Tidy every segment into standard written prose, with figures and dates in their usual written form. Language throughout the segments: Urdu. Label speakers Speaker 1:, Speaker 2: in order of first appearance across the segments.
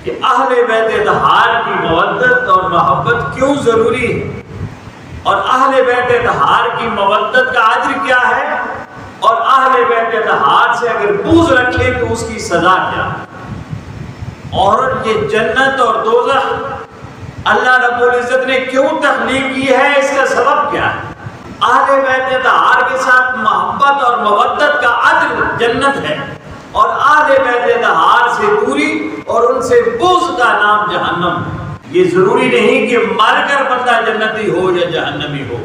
Speaker 1: کہ اہل بیت اطہار کی مودت اور محبت کیوں ضروری ہے، اور اہل بیت اطہار کی مودت کا اجر کیا ہے، اور اہل بیت اطہار سے اگر بغض رکھے تو اس کی سزا کیا ہے، اور یہ جنت اور دوزخ اللہ رب العزت نے کیوں تخلیق کی ہے، اس کا سبب کیا ہے۔ اہل بیت اطہار کے ساتھ محبت اور مودت کا اجر جنت ہے، اور اہل بیت اطہار سے دوری اور ان سے بغض کا نام جہنم ہے۔ یہ ضروری نہیں کہ مر کر بندہ جنتی ہو یا جہنمی ہو،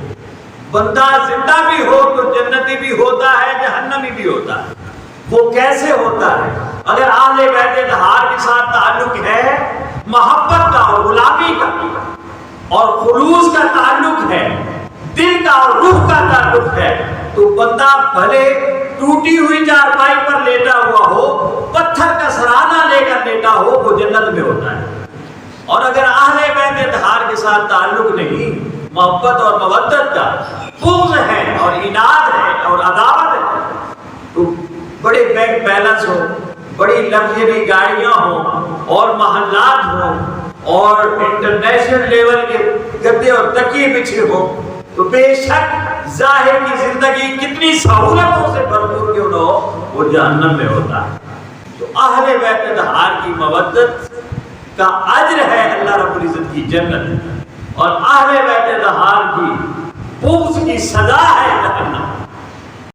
Speaker 1: بندہ زندہ بھی ہو تو جنتی بھی ہوتا ہے، جہنمی بھی ہوتا ہے۔ وہ کیسے ہوتا ہے؟ اگر اہل بیت اطہار کے ساتھ تعلق ہے محبت کا اور غلامی کا اور خلوص کا تعلق ہے، دل کا اور روح کا تعلق ہے، تو بندہ بھلے ٹوٹی ہوئی چارپائی پر لیٹا ہوا ہو، پتھر کا سرہانہ لے کر لیٹا ہو، وہ جنت میں ہوتا ہے۔ اور اگر اہل بیت اطہار کے ساتھ تعلق نہیں، محبت اور مودت کا، بغض ہے اور عناد ہے اور عداوت ہے، تو بڑے بینک بیلنس ہو، بڑی لگژری گاڑیاں ہوں اور محلات ہوں اور انٹرنیشنل لیول کے گدے اور تکیے بچھے ہوں، تو بے شک ظاہر کی زندگی کتنی سہولتوں سے بھرپور کیوں نہ ہو، وہ جہنم میں ہوتا ہے۔ تو اہل بیت اطہار کی مودت کا اجر ہے اللہ رب العزت کی جنت، اور اہل بیت اطہار کی بغض کی سزا ہے جہنم۔